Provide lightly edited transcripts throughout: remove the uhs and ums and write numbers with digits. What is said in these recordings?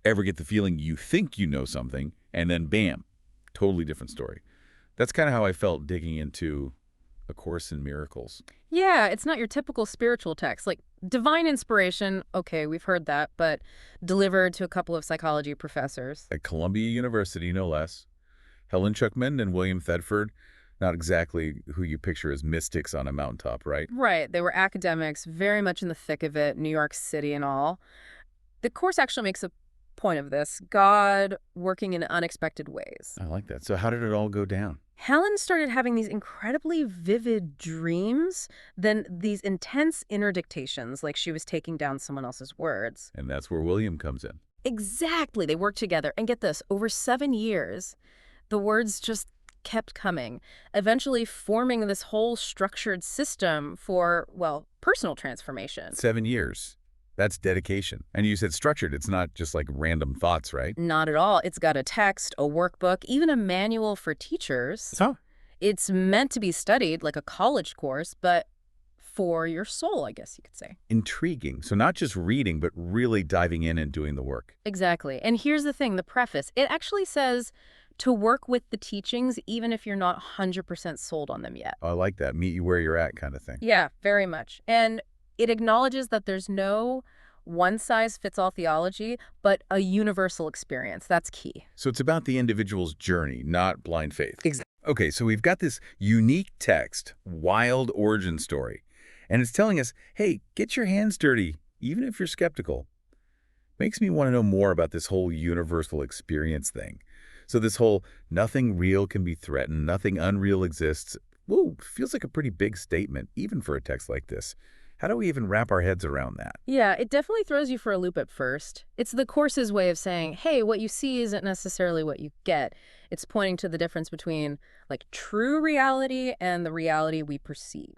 Ever get the feeling you think you know something, and then bam, totally different story. That's kind of how I felt digging into A Course in Miracles. Yeah, it's not your typical spiritual text. Like divine inspiration, okay, we've heard that, but delivered to a couple of psychology professors. At Columbia University, no less. Helen Schucman and William Thetford, not exactly who you picture as mystics on a mountaintop, right? Right, they were academics, very much in the thick of it, New York City and all. The course actually makes a point of this, God working in unexpected ways. I like that. So how did it all go down? Helen started having these incredibly vivid dreams, then these intense inner dictations, like she was taking down someone else's words. And that's where William comes in. Exactly. They worked together. And get this, over 7 years, the words just kept coming, eventually forming this whole structured system for, well, personal transformation. 7 years. That's dedication. And you said structured. It's not just like random thoughts, right? Not at all. It's got a text, a workbook, even a manual for teachers. So It's meant to be studied like a college course, but for your soul, I guess you could say. intriguing. So not just reading, but really diving in and doing the work. Exactly. And here's the thing, the preface, it actually says to work with the teachings even if you're not 100% sold on them yet. I like that. Meet you where you're at kind of thing. Yeah, very much. And it acknowledges that there's no one-size-fits-all theology, but a universal experience. That's key. So it's about the individual's journey, not blind faith. Exactly. Okay, so we've got this unique text, wild origin story, and it's telling us, hey, get your hands dirty, even if you're skeptical. Makes me want to know more about this whole universal experience thing. So this whole nothing real can be threatened, nothing unreal exists, whoa, feels like a pretty big statement, even for a text like this. How do we even wrap our heads around that? Yeah, it definitely throws you for a loop at first. It's the Course's way of saying, hey, what you see isn't necessarily what you get. It's pointing to the difference between, like, true reality and the reality we perceive.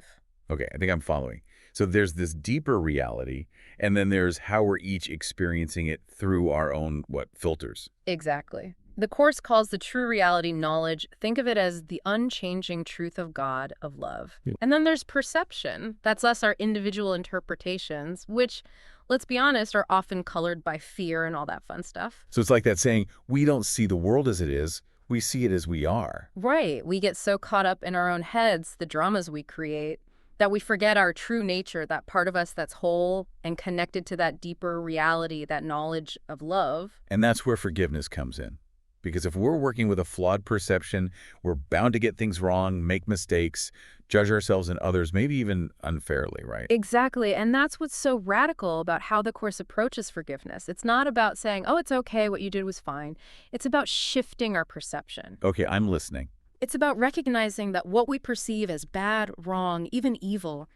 Okay, I think I'm following. So there's this deeper reality, and then there's how we're each experiencing it through our own, filters. Exactly. The Course calls the true reality knowledge. Think of it as the unchanging truth of God, of love. Yeah. And then there's perception. That's us, our individual interpretations, which, let's be honest, are often colored by fear and all that fun stuff. So it's like that saying, we don't see the world as it is, we see it as we are. Right. We get so caught up in our own heads, the dramas we create, that we forget our true nature, that part of us that's whole and connected to that deeper reality, that knowledge of love. And that's where forgiveness comes in. Because if we're working with a flawed perception, we're bound to get things wrong, make mistakes, judge ourselves and others, maybe even unfairly, right? Exactly. And that's what's so radical about how the Course approaches forgiveness. It's not about saying, oh, it's okay, what you did was fine. It's about shifting our perception. Okay, I'm listening. It's about recognizing that what we perceive as bad, wrong, even evil,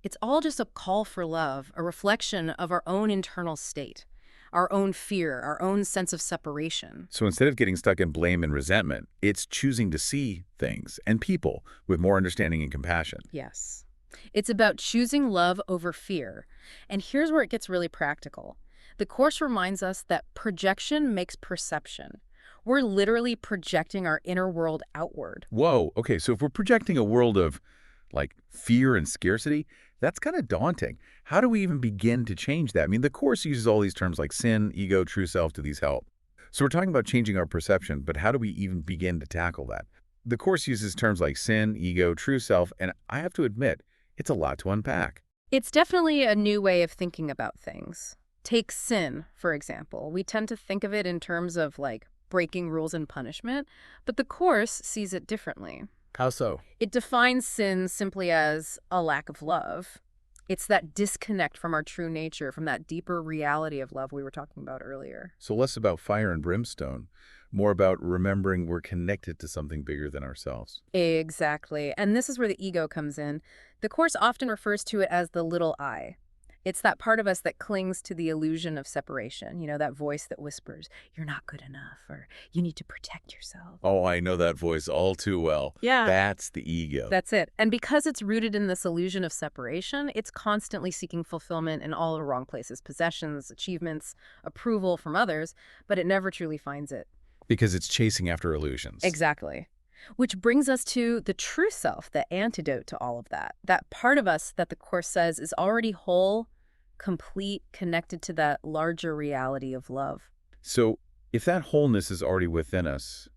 it's all just a call for love, a reflection of our own internal state, our own fear, our own sense of separation. So instead of getting stuck in blame and resentment, it's choosing to see things and people with more understanding and compassion. Yes. It's about choosing love over fear. And here's where it gets really practical. The Course reminds us that projection makes perception. We're literally projecting our inner world outward. Whoa, okay, so if we're projecting a world of, fear and scarcity, that's kind of daunting. How do we even begin to change that? I mean, the Course uses all these terms like sin, ego, true self to these help. So we're talking about changing our perception, but how do we even begin to tackle that? The Course uses terms like sin, ego, true self, and I have to admit, it's a lot to unpack. It's definitely a new way of thinking about things. Take sin, for example. We tend to think of it in terms of, like, breaking rules and punishment, but the Course sees it differently. How so? It defines sin simply as a lack of love. It's that disconnect from our true nature, from that deeper reality of love we were talking about earlier. So less about fire and brimstone, more about remembering we're connected to something bigger than ourselves. Exactly. And this is where the ego comes in. The Course often refers to it as the little I. It's that part of us that clings to the illusion of separation, that voice that whispers, you're not good enough, or you need to protect yourself. Oh, I know that voice all too well. Yeah. That's the ego. That's it. And because it's rooted in this illusion of separation, it's constantly seeking fulfillment in all the wrong places, possessions, achievements, approval from others, but it never truly finds it. Because it's chasing after illusions. Exactly. Which brings us to the true self, the antidote to all of that. That part of us that the Course says is already whole, complete, connected to that larger reality of love. So if that wholeness is already within us,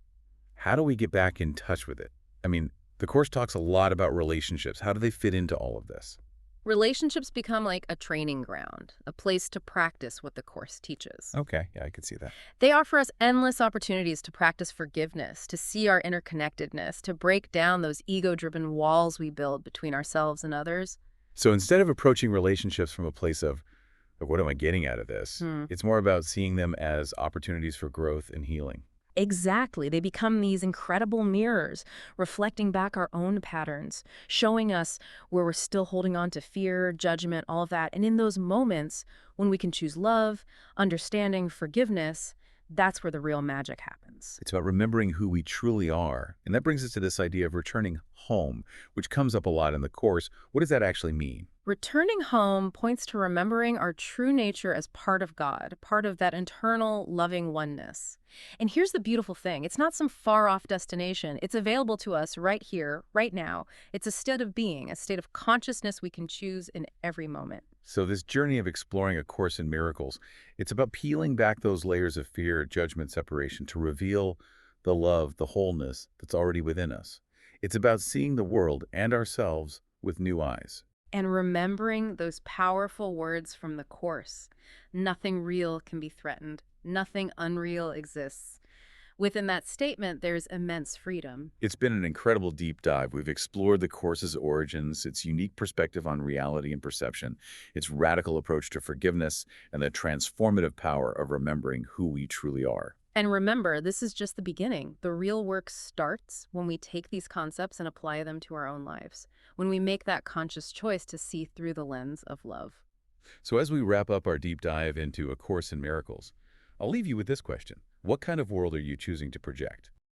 how do we get back in touch with it? I mean, the Course talks a lot about relationships. How do they fit into all of this? Relationships become like a training ground, a place to practice what the Course teaches. Okay, yeah, I could see that. They offer us endless opportunities to practice forgiveness, to see our interconnectedness, to break down those ego-driven walls we build between ourselves and others. So instead of approaching relationships from a place of what am I getting out of this, Hmm. it's more about seeing them as opportunities for growth and healing. Exactly. They become these incredible mirrors, reflecting back our own patterns, showing us where we're still holding on to fear, judgment, all of that. And in those moments, when we can choose love, understanding, forgiveness, that's where the real magic happens. It's about remembering who we truly are. And that brings us to this idea of returning home, which comes up a lot in the Course. What does that actually mean? Returning home points to remembering our true nature as part of God, part of that internal, loving oneness. And here's the beautiful thing. It's not some far-off destination. It's available to us right here, right now. It's a state of being, a state of consciousness we can choose in every moment. So this journey of exploring A Course in Miracles, it's about peeling back those layers of fear, judgment, separation to reveal the love, the wholeness that's already within us. It's about seeing the world and ourselves with new eyes. And remembering those powerful words from the Course. Nothing real can be threatened. Nothing unreal exists. Within that statement, there's immense freedom. It's been an incredible deep dive. We've explored the Course's origins, its unique perspective on reality and perception, its radical approach to forgiveness, and the transformative power of remembering who we truly are. And remember, this is just the beginning. The real work starts when we take these concepts and apply them to our own lives, when we make that conscious choice to see through the lens of love. So as we wrap up our deep dive into A Course in Miracles, I'll leave you with this question. What kind of world are you choosing to project?